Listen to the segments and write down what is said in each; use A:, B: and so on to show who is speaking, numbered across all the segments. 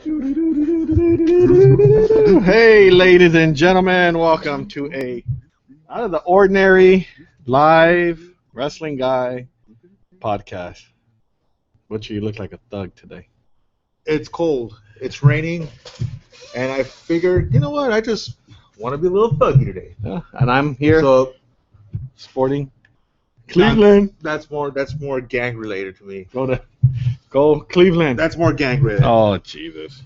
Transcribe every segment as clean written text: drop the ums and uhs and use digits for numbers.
A: Hey, ladies and gentlemen, welcome to a out of the ordinary live wrestling guy podcast. Butcher, you look like a thug today.
B: It's cold. It's raining, and I figured, you know what? I just want to be a little thuggy today.
A: Yeah, and I'm here
B: So
A: sporting Cleveland.
B: that's more gang related to me.
A: Go Cleveland.
B: That's more gang related.
A: Oh Jesus.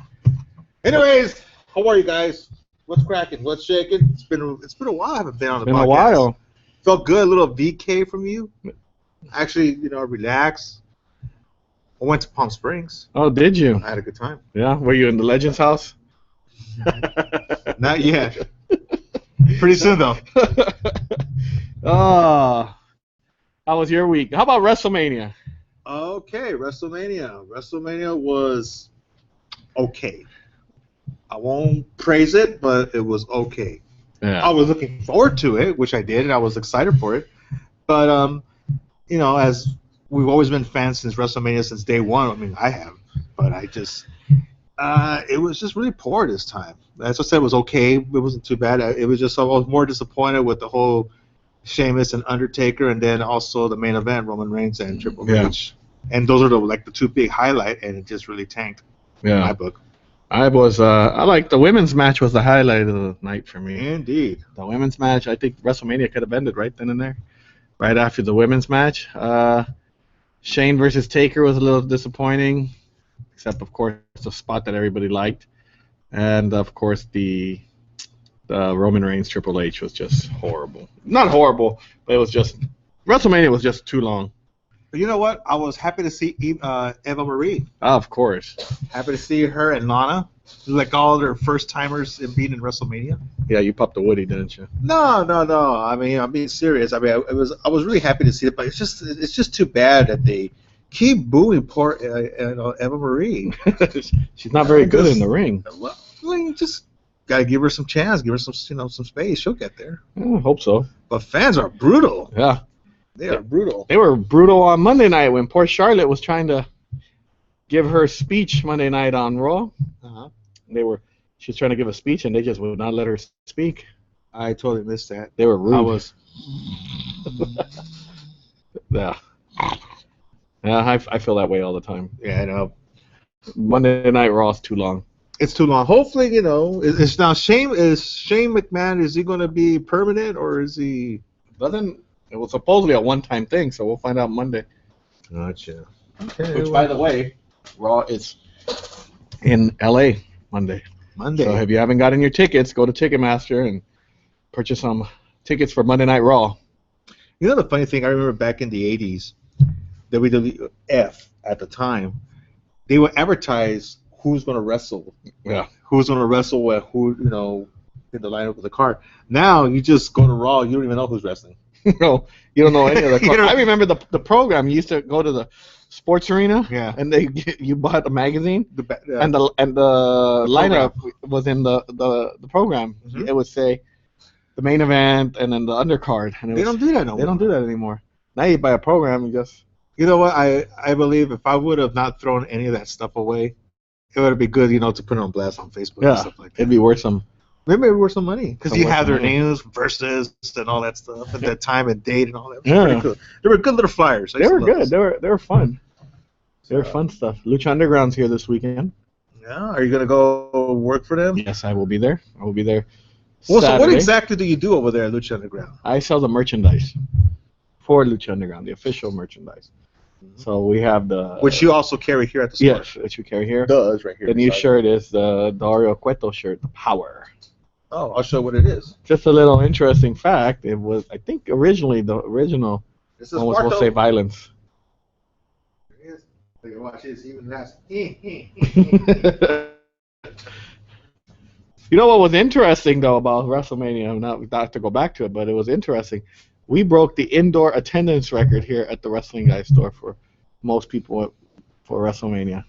B: Anyways, how are you guys? What's cracking? What's shaking? It's been a while. I haven't been on the
A: Been
B: podcast.
A: a while.
B: Felt good. A little VK from you. Actually, relax. I went to Palm Springs.
A: Oh, did you?
B: I had a good time.
A: Yeah. Were you in the Legends house?
B: Not yet. Pretty soon though.
A: Oh. How was your week? How about WrestleMania?
B: Okay, WrestleMania. WrestleMania was okay. I won't praise it, but it was okay.
A: Yeah.
B: I was looking forward to it, which I did, and I was excited for it. But as we've always been fans since WrestleMania since day one. I mean, I have, but it was just really poor this time. As I said, it was okay. It wasn't too bad. It was just I was more disappointed with the whole Sheamus and Undertaker, and then also the main event, Roman Reigns and Triple H. And those are the two big highlight, and it just really tanked in my book.
A: I like the women's match was the highlight of the night for me.
B: Indeed.
A: The women's match, I think WrestleMania could have ended right then and there. Right after the women's match. Shane versus Taker was a little disappointing, except of course the spot that everybody liked. And of course the Roman Reigns Triple H was just horrible. Not horrible, but it was just WrestleMania was just too long.
B: But you know what? I was happy to see Eva Marie.
A: Of course.
B: Happy to see her and Lana. Like all their first timers in being in WrestleMania.
A: Yeah, you popped a Woody, didn't you?
B: No. I mean, I'm being serious. I mean, I was really happy to see it, but it's just too bad that they keep booing poor Eva Marie.
A: She's not very good in the ring.
B: Well, you just gotta give her some chance, give her some some space. She'll get there.
A: I hope so.
B: But fans are brutal.
A: Yeah.
B: They are brutal.
A: They were brutal on Monday night when poor Charlotte was trying to give her speech Monday night on Raw.
B: Uh-huh.
A: She was trying to give a speech and they just would not let her speak.
B: I totally missed that.
A: They were rude.
B: I was.
A: Yeah. Yeah, I feel that way all the time.
B: Yeah, I know.
A: Monday Night Raw is too long.
B: It's too long. Hopefully, it's now Shane McMahon. Is he going to be permanent or is he?
A: It was supposedly a one-time thing, so we'll find out Monday.
B: Gotcha. Okay.
A: Which, by the way, Raw is in L.A. Monday. So if you haven't gotten your tickets, go to Ticketmaster and purchase some tickets for Monday Night Raw.
B: You know the funny thing? I remember back in the 80s, WWF at the time, they would advertise who's going to wrestle.
A: Yeah.
B: Who's going to wrestle with who, in the lineup of the card. Now you just go to Raw, you don't even know who's wrestling.
A: No, you don't know any of the. I remember the program. You used to go to the sports arena, and you bought a magazine, and the lineup was in the program. Mm-hmm. It would say the main event and then the undercard. And
B: they don't do that no more.
A: They don't do that anymore. Now you buy a program and just.
B: You know what? I believe if I would have not thrown any of that stuff away, it would be good, to put it on blast on Facebook and stuff like that.
A: It'd be worth some.
B: Maybe it worth some money because you have their names, versus, and all that stuff, and the time and date and all that. Pretty cool. They were good little flyers.
A: They were good. They were fun. They were fun stuff. Lucha Underground's here this weekend.
B: Yeah. Are you gonna go work for them?
A: Yes, I will be there.
B: Well, so what exactly do you do over there at Lucha Underground?
A: I sell the merchandise for Lucha Underground, the official merchandise. Mm-hmm. So we have
B: which you also carry here at the store.
A: Yes, which we carry here.
B: It's right here.
A: The new shirt is the Dario Cueto shirt, the Power.
B: Oh, I'll show what it is.
A: Just a little interesting fact. It was, I think, originally the original one was supposed to say violence.
B: There it is. Look at watch this. Even last.
A: You know what was interesting though about WrestleMania? Not to go back to it, but it was interesting. We broke the indoor attendance record here at the Wrestling Guy store for most people for WrestleMania.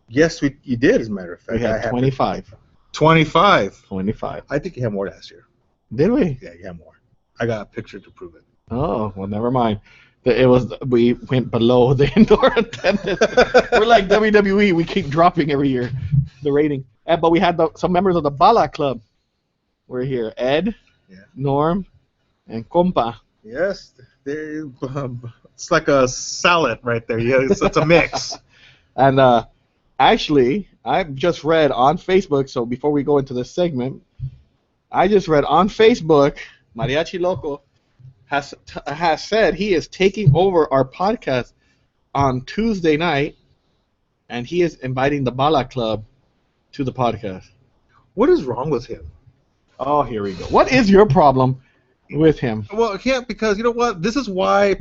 B: Yes, you did. As a matter of fact,
A: we had 25.
B: 25.
A: I
B: think you had more last year.
A: Did we?
B: Yeah, you had more. I got a picture to prove it.
A: Oh, well, never mind. We went below the indoor attendance. We're like WWE. We keep dropping every year, the rating. But we had some members of the Bala Club. We're here. Ed,
B: Yeah.
A: Norm, and Compa.
B: Yes, it's like a salad right there. Yeah, it's a mix.
A: And actually, I've just read on Facebook. So before we go into this segment, I just read on Facebook, Mariachi Loco has said he is taking over our podcast on Tuesday night, and he is inviting the Bala Club to the podcast.
B: What is wrong with him?
A: Oh, here we go. What is your problem with him?
B: Well, I can't, because you know what? This is why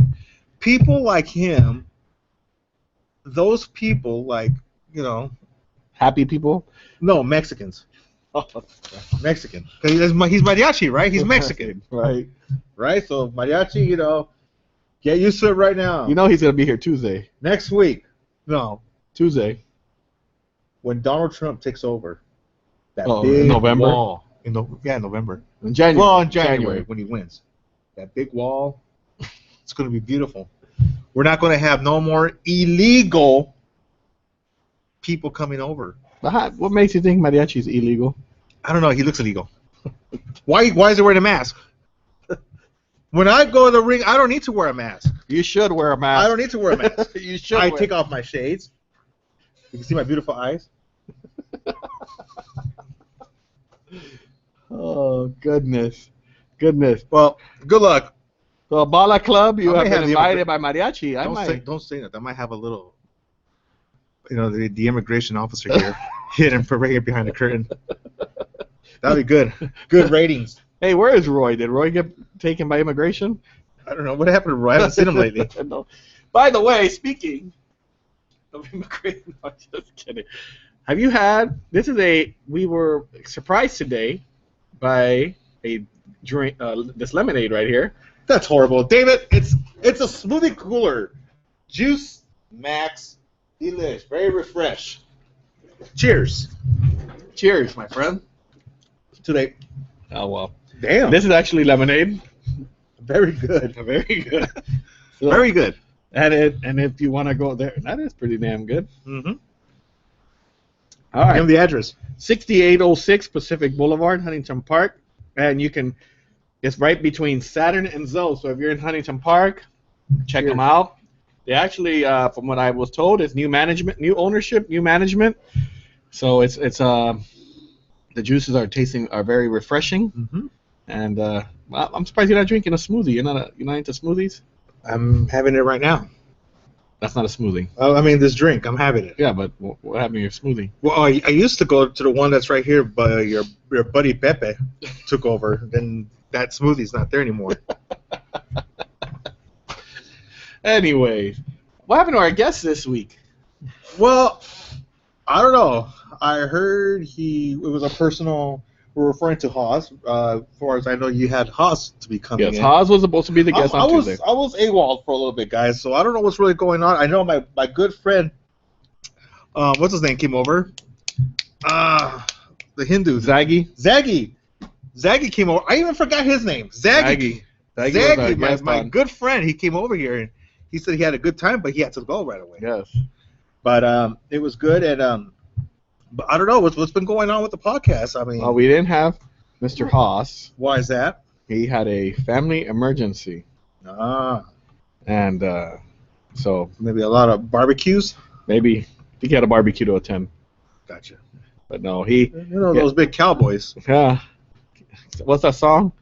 B: people like him, those people like,
A: Happy people?
B: no, Mexicans. Mexican. Because he's mariachi, right? He's Mexican.
A: Right.
B: Right? So mariachi, get used to it right now.
A: You know he's going to be here Tuesday.
B: Next week. No.
A: Tuesday.
B: When Donald Trump takes over. That
A: in November?
B: wall. In November.
A: In January.
B: Well, in January when he wins. That big wall. It's going to be beautiful. We're not going to have no more illegal people coming over.
A: What makes you think mariachi is illegal?
B: I don't know. He looks illegal. Why is he wearing a mask? When I go to the ring, I don't need to wear a mask.
A: You should wear a mask.
B: I don't need to wear a mask.
A: You should.
B: I take off my shades. You can see my beautiful eyes.
A: Oh, goodness.
B: Well, good luck.
A: So, Bala Club, you
B: I
A: have
B: may
A: been
B: have
A: invited by mariachi.
B: Don't say that. I might have a little, the immigration officer here hidden right behind the curtain. That'd be good. Good ratings.
A: Hey, where is Roy? Did Roy get taken by immigration?
B: I don't know. What happened to Roy? I haven't seen him lately.
A: No. By the way, speaking of immigration, I'm just kidding. Have you had, we were surprised today by a drink, this lemonade right here.
B: That's horrible. David, it's a smoothie cooler. Juice Max Delish. Very refresh. Cheers.
A: Cheers, my friend.
B: Today.
A: Oh, well.
B: Damn.
A: This is actually lemonade.
B: Very good.
A: Very good. So,
B: Very good.
A: And if you want to go there, that is pretty damn good.
B: Mm-hmm.
A: All right.
B: Give him the address.
A: 6806 Pacific Boulevard, Huntington Park. And it's right between Saturn and Zoe. So if you're in Huntington Park, check them out. They actually, from what I was told, it's new management, new ownership, new management. So it's the juices are very refreshing.
B: Mm-hmm.
A: And well, I'm surprised you're not drinking a smoothie. You're not into smoothies?
B: I'm having it right now.
A: That's not a smoothie.
B: Oh, I mean, this drink. I'm having it.
A: Yeah, but what happened to your smoothie?
B: Well, I used to go to the one that's right here, but your buddy Pepe took over. Then that smoothie's not there anymore.
A: Anyways, what happened to our guest this week?
B: Well, I don't know. I heard it was a personal. We're referring to Haas. As far as I know, you had Haas to be coming in.
A: Yes, Haas was supposed to be the guest on Tuesday.
B: I was AWOL for a little bit, guys, so I don't know what's really going on. I know my good friend, what's his name, came over. The Hindu.
A: Zaggy
B: Zaggy came over. I even forgot his name. Zaggy, my good friend, he came over here, and he said he had a good time, but he had to go right away.
A: Yes.
B: But it was good, and but I don't know what's been going on with the podcast. I mean,
A: we didn't have Mr. Haas.
B: Why is that?
A: He had a family emergency. And so
B: maybe a lot of barbecues.
A: Maybe I think he had a barbecue to attend.
B: Gotcha.
A: But no,
B: those big cowboys.
A: Yeah. What's that song?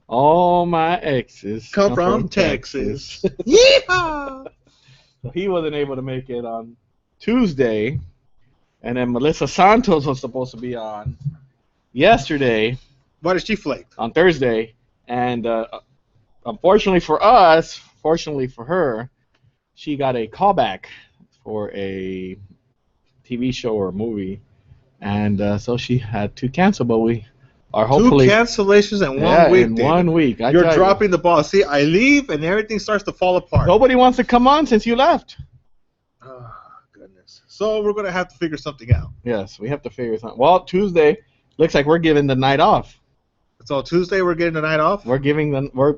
A: All my exes
B: come from Texas. Yeehaw!
A: So he wasn't able to make it on Tuesday. And then Melissa Santos was supposed to be on yesterday.
B: Why did she flake?
A: On Thursday. And unfortunately for us, fortunately for her, she got a callback for a TV show or a movie. And so she had to cancel, but we are hopefully...
B: 2 cancellations in 1 week,
A: in 1 week.
B: You're dropping the ball. See, I leave and everything starts to fall apart.
A: Nobody wants to come on since you left.
B: So we're going to have to figure something out.
A: Yes, we have to figure something. Well, Tuesday looks like we're giving the night off.
B: So Tuesday we're getting the night off.
A: We're giving them. We're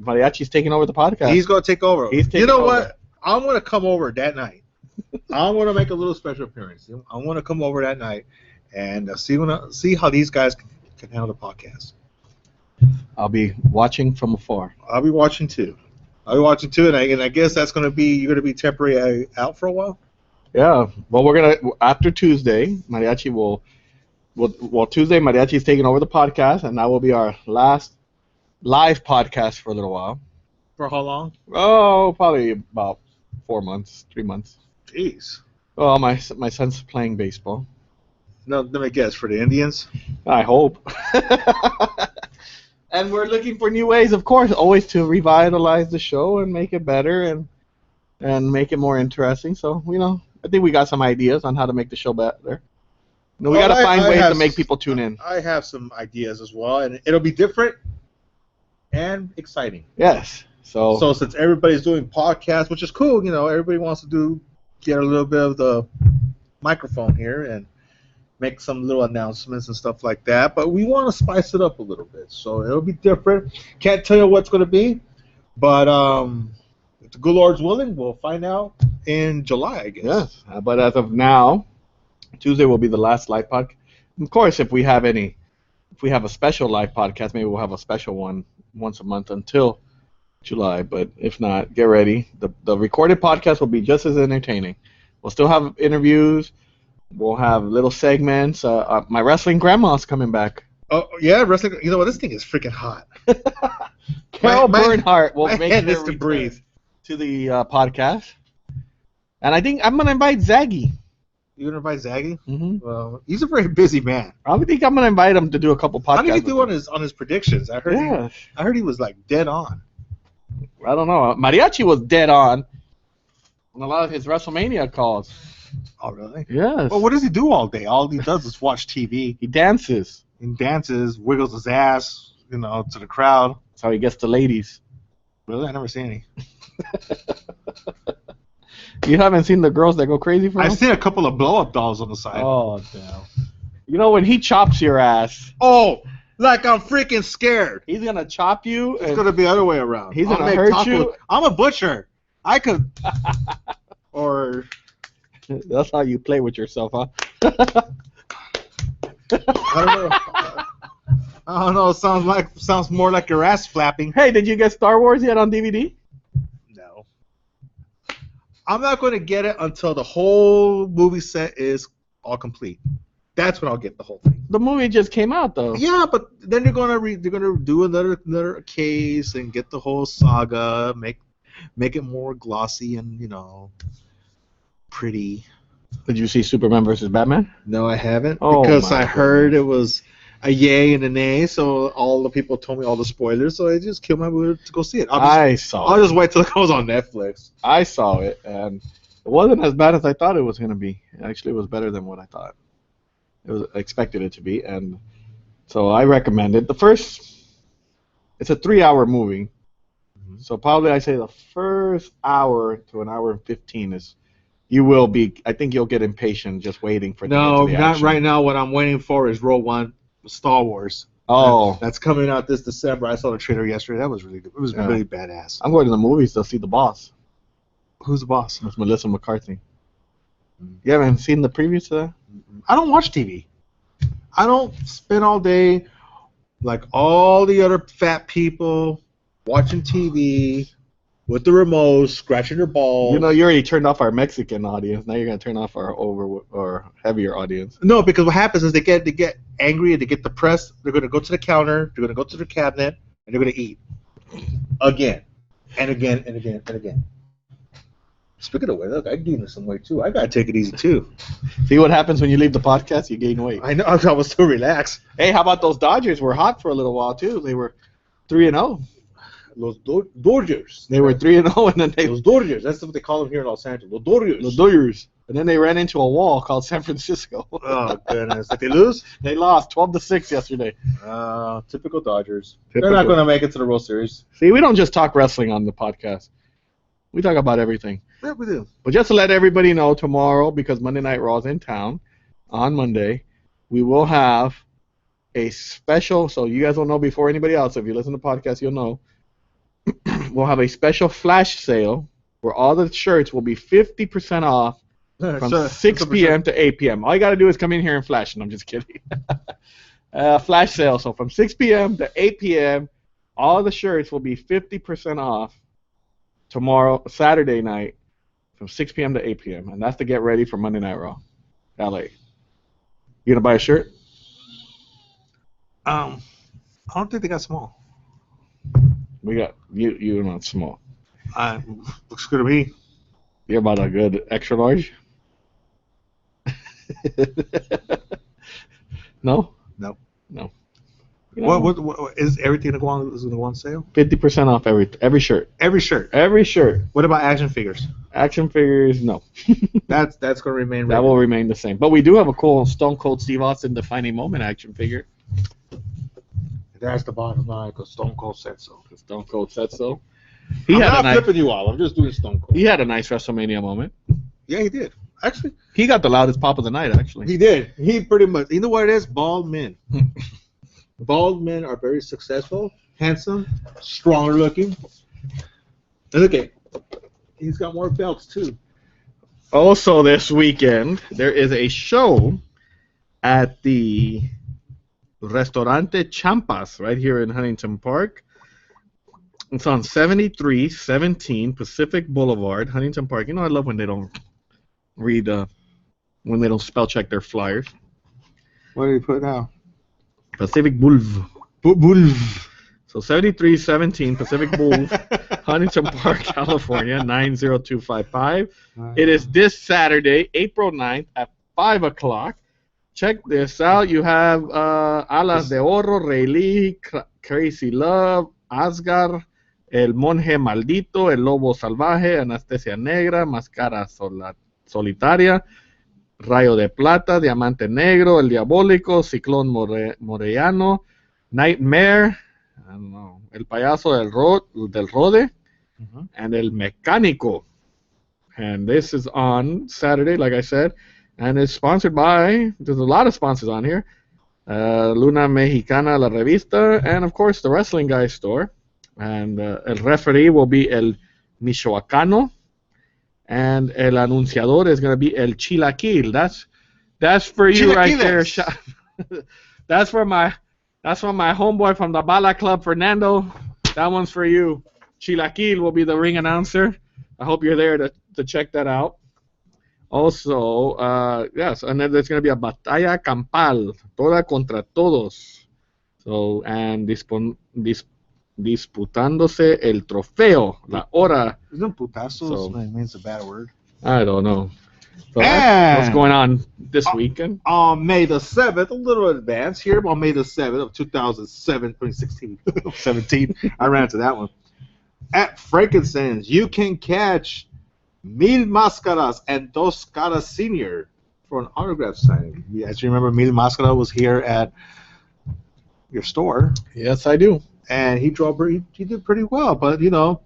A: Mariachi's taking over the podcast.
B: He's gonna take over.
A: He's taking
B: you know
A: over.
B: what? I'm gonna come over that night. I'm gonna make a little special appearance. I want to come over that night and see how these guys can handle the podcast.
A: I'll be watching from afar.
B: I'll be watching too. And I guess that's gonna be you're gonna be temporarily out for a while.
A: Yeah. Well, we're gonna after Tuesday, Mariachi will. Well, Tuesday, Mariachi's taking over the podcast, and that will be our last live podcast for a little while.
B: For how long?
A: Oh, probably about 4 months, 3 months.
B: Jeez.
A: Well, my son's playing baseball.
B: No, let me guess. For the Indians.
A: I hope. And we're looking for new ways, of course, always to revitalize the show and make it better and make it more interesting. So, I think we got some ideas on how to make the show better. We got to find ways to make people tune in.
B: I have some ideas as well, and it'll be different and exciting.
A: Yes. So
B: since everybody's doing podcasts, which is cool, everybody wants to get a little bit of the microphone here and make some little announcements and stuff like that. But we want to spice it up a little bit, so it'll be different. Can't tell you what's going to be, but if the good Lord's willing, we'll find out in July, I guess.
A: Yes. But as of now, Tuesday will be the last live podcast. Of course, if we have a special live podcast, maybe we'll have a special one once a month until July. But if not, get ready. The recorded podcast will be just as entertaining. We'll still have interviews. We'll have little segments. My wrestling grandma's coming back.
B: Oh yeah, wrestling. You know what? This thing is freaking hot.
A: Carol Bernhardt will
B: my
A: make
B: head
A: her
B: is to breathe
A: to the podcast. And I think I'm gonna invite Zaggy.
B: You gonna invite Zaggy?
A: Mm-hmm.
B: Well, he's a very busy man.
A: I think I'm gonna invite him to do a couple podcasts.
B: How did he do on his predictions? I heard he was like dead on.
A: I don't know. Mariachi was dead on a lot of his WrestleMania calls.
B: Oh really?
A: Yes.
B: Well, what does he do all day? All he does is watch TV.
A: He dances.
B: He dances, wiggles his ass, to the crowd.
A: That's how he gets the ladies.
B: Really? I never seen any.
A: You haven't seen the girls that go crazy for him?
B: I've seen a couple of blow-up dolls on the side.
A: Oh, damn. When he chops your ass.
B: Oh, like I'm freaking scared.
A: He's going to chop you.
B: It's going to be the other way around.
A: He's going to hurt you.
B: I'm a butcher. I could. Or.
A: That's how you play with yourself, huh?
B: I don't know. It sounds more like your ass flapping.
A: Hey, did you get Star Wars yet on DVD?
B: No. I'm not going to get it until the whole movie set is all complete. That's when I'll get the whole thing.
A: The movie just came out, though.
B: Yeah, but then they're gonna do another case and get the whole saga, make it more glossy and pretty.
A: Did you see Superman versus Batman?
B: No, I haven't.
A: Oh,
B: because I heard it was a yay and a nay, so all the people told me all the spoilers, so I just killed my mood to go see it. I'll just wait till it goes on Netflix.
A: I saw it, and it wasn't as bad as I thought it was going to be. Actually, it was better than what I thought. I expected it to be, and so I recommend it. It's a 3-hour movie, so probably I say the first hour to an hour and 15 is. I think you'll get impatient just waiting for.
B: No, not right now. What I'm waiting for is Rogue One, Star Wars.
A: Oh,
B: that's coming out this December. I saw the trailer yesterday. That was really good. It was really badass.
A: I'm going to the movies to see The Boss.
B: Who's the boss?
A: It's Melissa McCarthy. You haven't seen the previews to that?
B: I don't watch TV. I don't spend all day like all the other fat people watching TV with the remote, scratching their balls.
A: You already turned off our Mexican audience. Now you're gonna turn off our heavier audience.
B: No, because what happens is they get angry and they get depressed. They're gonna go to the counter. They're gonna go to the cabinet and they're gonna eat again and again and again and again. Speaking of weight, look, I gained some weight too. I gotta take it easy too.
A: See what happens when you leave the podcast? You gain weight.
B: I know. I was too relaxed.
A: Hey, how about those Dodgers? Were hot for a little while too. They were 3-0.
B: Los Dodgers.
A: They were 3-0, and then they.
B: Los Dodgers. That's what they call them here in Los Angeles. Los Dodgers.
A: Los Dodgers. And then they ran into a wall called San Francisco.
B: Oh goodness! Did they lose?
A: They lost 12-6 yesterday.
B: Typical Dodgers. They're not going to make it to the World Series.
A: See, we don't just talk wrestling on the podcast. We talk about everything.
B: Yeah, we do.
A: But just to let everybody know, tomorrow, because Monday Night Raw is in town, on Monday, we will have a special, so you guys will know before anybody else. If you listen to the podcast, you'll know. We'll have a special flash sale where all the shirts will be 50% off from 6 p.m. to 8 p.m. All you got to do is come in here and flash. And I'm just kidding. Flash sale. So from 6 p.m. to 8 p.m., all the shirts will be 50% off tomorrow, Saturday night, from 6 p.m. to 8 p.m. And that's to get ready for Monday Night Raw, LA. You gonna buy a shirt?
B: I don't think they got small.
A: We got you. You're not small.
B: Looks good to me.
A: You're about a good extra large. No.
B: No.
A: No. You know,
B: What is everything going to go on sale?
A: 50% off every shirt.
B: Every shirt.
A: Every shirt.
B: What about action figures?
A: Action figures, no.
B: That's going to remain.
A: That will remain the same. But we do have a cool Stone Cold Steve Austin defining moment action figure.
B: That's the bottom line, because Stone Cold said so.
A: Stone Cold said so.
B: I'm not flipping you all. I'm just doing Stone Cold.
A: He had a nice WrestleMania moment.
B: Yeah, he did. Actually,
A: he got the loudest pop of the night. Actually,
B: he did. He pretty much. You know what it is? Bald men. Bald men are very successful, handsome, stronger looking. And look at, he's got more belts too.
A: Also, this weekend there is a show at the Restaurante Champas right here in Huntington Park. It's on 7317 Pacific Boulevard, Huntington Park. You know, I love when they don't read, when they don't spell check their flyers.
B: What did he put now?
A: Pacific Boulevard. So 7317 Pacific Boulevard, Huntington Park, California, 90255. It is this Saturday, April 9th at 5 o'clock. Check this out. You have Alas de Oro, Rayleigh, Crazy Love, Asgar, El Monje Maldito, El Lobo Salvaje, Anastasia Negra, Máscara Solitaria, Rayo de Plata, Diamante Negro, El Diabólico, Ciclón Morellano, Nightmare, I don't know, El Payaso del Rode, and El Mecánico. And this is on Saturday, like I said, and it's sponsored by, there's a lot of sponsors on here, Luna Mexicana La Revista, and of course the Wrestling Guys store. And el referee will be El Michoacano, and el anunciador is going to be El Chilaquil. That's for you right there. That's for my homeboy from the Bala Club, Fernando. That one's for you. Chilaquil will be the ring announcer. I hope you're there to check that out. Also, yes, and then there's going to be a batalla campal, toda contra todos. So, and disputándose el trofeo, la hora.
B: Isn't putazos means a bad word?
A: I don't know. So that's what's going on this weekend?
B: On May the 7th, a little advance here, on May the 7th of 2017, I ran into that one. At Frankincense, you can catch Mil Máscaras and Dos Caras Sr. for an autograph signing. As you remember, Mil Máscara was here at your store.
A: Yes, I do.
B: And he did pretty well, but you know,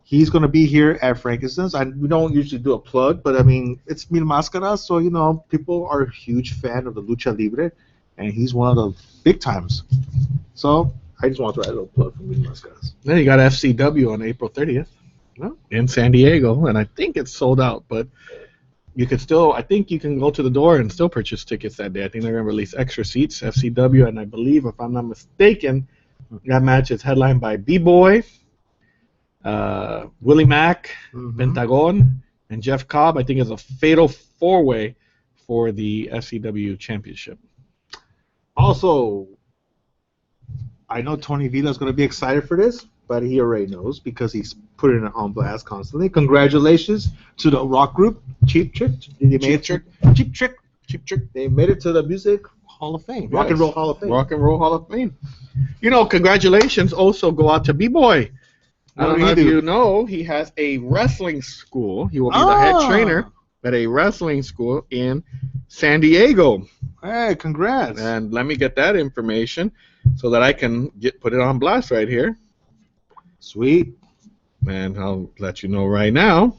B: he's going to be here at Frankincense. We don't usually do a plug, but I mean, it's Mil Máscaras, so you know, people are a huge fan of the Lucha Libre, and he's one of the big times. So I just want to write a little plug for Mil Máscaras.
A: Then you got FCW on April 30th in San Diego, and I think it's sold out, but you could still, I think you can go to the door and still purchase tickets that day. I think they're going to release extra seats, FCW, and I believe, if I'm not mistaken, that match is headlined by B-Boy, Willie Mack, Pentagon, and Jeff Cobb. I think it's a fatal four-way for the FCW championship.
B: Also, I know Tony Villa is going to be excited for this, but he already knows because he's putting it on blast constantly. Congratulations to the rock group, Cheap Trick. Cheap Trick. They made it to the Music Hall of Fame. Rock and Roll Hall of Fame.
A: Rock and Roll Hall of Fame. You know, congratulations also go out to B-Boy. I don't know if you know, he has a wrestling school. He will be the head trainer at a wrestling school in San Diego.
B: Hey, congrats.
A: And let me get that information so that I can put it on blast right here.
B: Sweet.
A: And I'll let you know right now.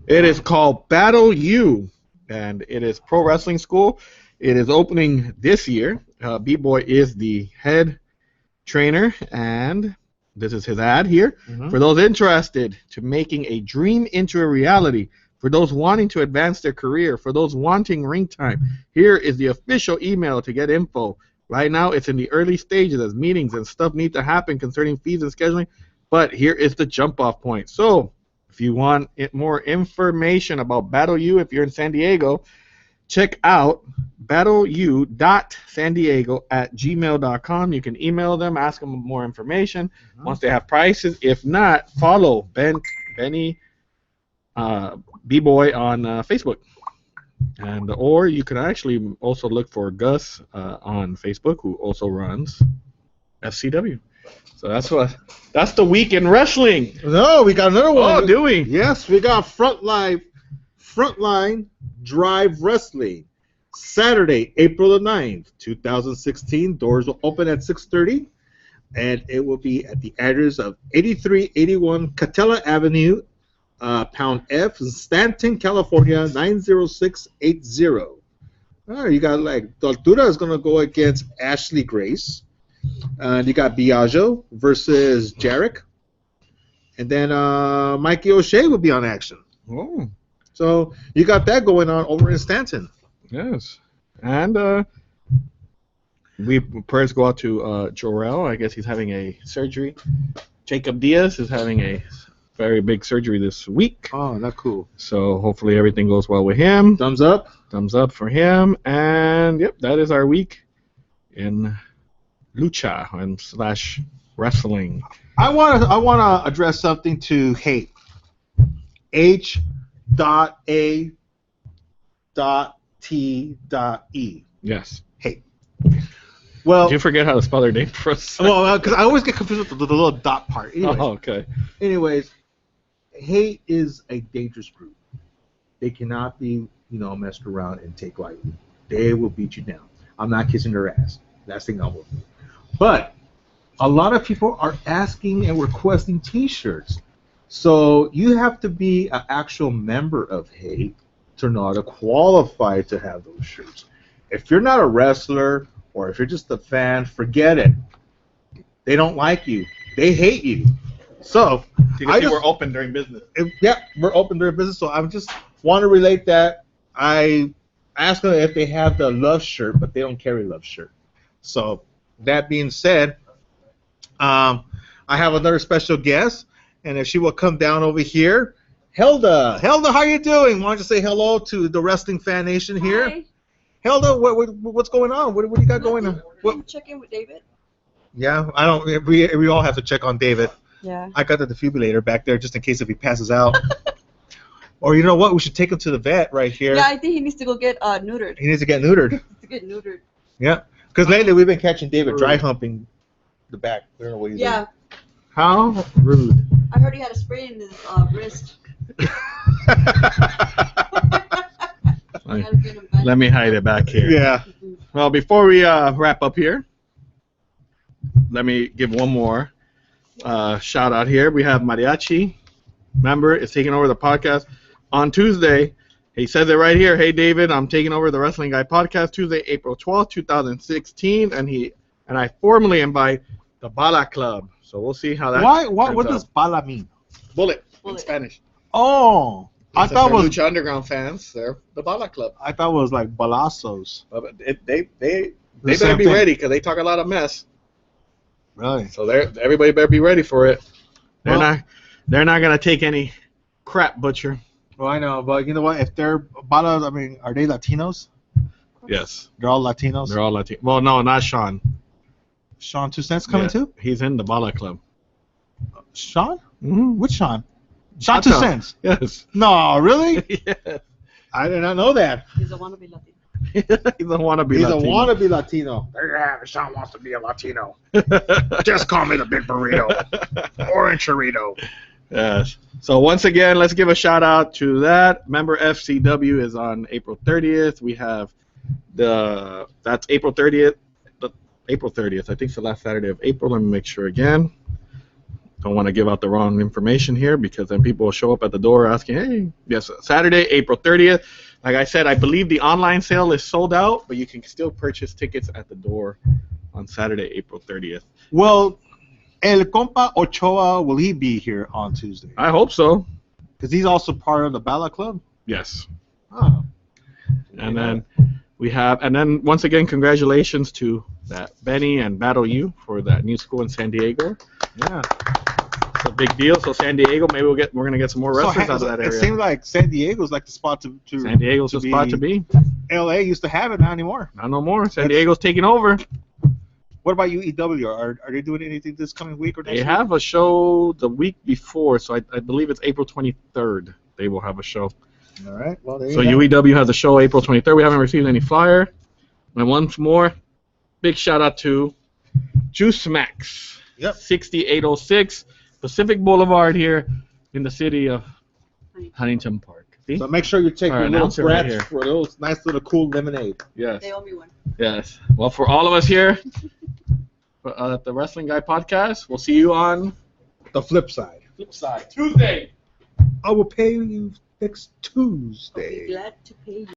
A: It is called Battle U, and it is pro wrestling school. It is opening this year, B-Boy is the head trainer, and this is his ad here. For those interested to making a dream into a reality, for those wanting to advance their career, for those wanting ring time, here is the official email to get info. Right now, it's in the early stages as meetings and stuff need to happen concerning fees and scheduling, but here is the jump-off point. So, if you want more information about Battle U, if you're in San Diego, check out battleu.sandiego@gmail.com. You can email them, ask them more information once they have prices. If not, follow Benny B-Boy on Facebook. And or you can actually also look for Gus on Facebook, who also runs FCW. So that's the week in wrestling.
B: No, we got another one.
A: Oh, do we?
B: Yes, we got Frontline Drive Wrestling. Saturday, April the 9th, 2016. Doors will open at 6:30, and it will be at the address of 8381 Catella Avenue, Pound F, Stanton, California, 90680. All right, you got Tortura is going to go against Ashley Grace. And you got Biagio versus Jarek. And then Mikey O'Shea will be on action.
A: Oh.
B: So you got that going on over in Stanton.
A: Yes. And prayers go out to Jorel. I guess he's having a surgery. Jacob Diaz is having a very big surgery this week.
B: Oh, that's cool.
A: So hopefully everything goes well with him.
B: Thumbs up.
A: Thumbs up for him. And yep, that is our week in lucha and slash wrestling.
B: I want to address something to Hate. H.A.T.E.
A: Yes.
B: Hate. Well,
A: did you forget how to spell their name for us?
B: Well, because I always get confused with the little dot part. Anyways,
A: oh, okay.
B: Anyways, Hate is a dangerous group. They cannot be, messed around and take lightly. They will beat you down. I'm not kissing their ass. That's the thing I will do. But a lot of people are asking and requesting T-shirts. So you have to be an actual member of Hate to know how to qualify to have those shirts. If you're not a wrestler or if you're just a fan, forget it. They don't like you. They hate you. So
A: we're open during business.
B: We're open during business. So I just want to relate that. I asked them if they have the Love shirt, but they don't carry Love shirt. So that being said, I have another special guest, and if she will come down over here, Hilda, how you doing? Why don't you say hello to the Wrestling Fan Nation here?
C: Hi.
B: Hilda, what's going on? What do you got going on? What?
C: Check in with David.
B: Yeah, I don't. We all have to check on David.
C: Yeah.
B: I got the defibrillator back there just in case if he passes out. Or you know what? We should take him to the vet right here.
C: Yeah, I think he needs to go get neutered.
B: He needs to get neutered. Yeah, because lately we've been catching David dry humping the back. I don't know what he's doing.
A: How rude.
C: I heard he had a sprain in his wrist.
A: Let me hide it back here.
B: Yeah.
A: Well, before we wrap up here, let me give one more shout out here. We have Mariachi, member, is taking over the podcast on Tuesday. He says it right here. Hey, David, I'm taking over the Wrestling Guy podcast Tuesday, April 12th, 2016, and I formally invite the Bala Club. So we'll see how that.
B: What does Bala mean?
A: Bullet in Spanish.
B: Oh, I thought it was
A: Lucha Underground fans. They're the Bala Club.
B: I thought it was like balazos.
A: But they better be ready because they talk a lot of mess.
B: Really?
A: So everybody better be ready for it. They're not gonna take any crap, Butcher.
B: Well, I know, but you know what? If they're Bala, I mean, are they Latinos?
A: Yes.
B: They're all Latinos.
A: They're all Latinos. Well, no, not Sean.
B: Sean 2 Cents coming too?
A: He's in the Bala Club.
B: Sean?
A: Mm-hmm.
B: Which Sean? Sean 2 Cents.
A: Yes.
B: No, really?
A: Yes.
B: I did not know that.
C: He's a wannabe Latino.
A: He's a wannabe Latino.
B: Yeah, Sean wants to be a Latino. Just call me the Big Burrito. Orange Chorito.
A: Yes. So once again, let's give a shout out to that. Member FCW is on April 30th. We have that's April 30th. April 30th. I think it's the last Saturday of April. Let me make sure again. Don't want to give out the wrong information here because then people will show up at the door asking, hey, yes, Saturday, April 30th. Like I said, I believe the online sale is sold out, but you can still purchase tickets at the door on Saturday, April 30th.
B: Well, El Compa Ochoa, will he be here on Tuesday?
A: I hope so.
B: Because he's also part of the Ballot Club.
A: Yes.
B: Oh.
A: And then once again, congratulations to that Benny and Battle U for that new school in San Diego.
B: Yeah.
A: It's a big deal. So San Diego, maybe we're gonna get some more wrestlers out of that
B: It
A: area.
B: seems like San Diego's like the spot to
A: San Diego's the spot to be.
B: LA used to have it, not anymore.
A: Not no more. San Diego's taking over.
B: What about UEW? Are they doing anything this coming week or next
A: They
B: week?
A: have a show the week before, so I believe it's April 23rd. They will have a show.
B: All right. Well, there
A: So
B: you go.
A: UEW has a show April 23rd. We haven't received any flyer. And once more, big shout out to Juice Max.
B: Yep.
A: 6806 Pacific Boulevard here in the city of Huntington Park. See?
B: So make sure you take
A: Our
B: your little
A: announcer right
B: scratch
A: here.
B: for those nice little cool lemonade.
A: Yes.
C: They owe me one.
A: Yes. Well, for all of us here at the Wrestling Guy Podcast, we'll see you on
B: The flip side.
A: flip side Tuesday.
B: I will pay you next
C: I'll be
B: Tuesday.
C: glad to pay you.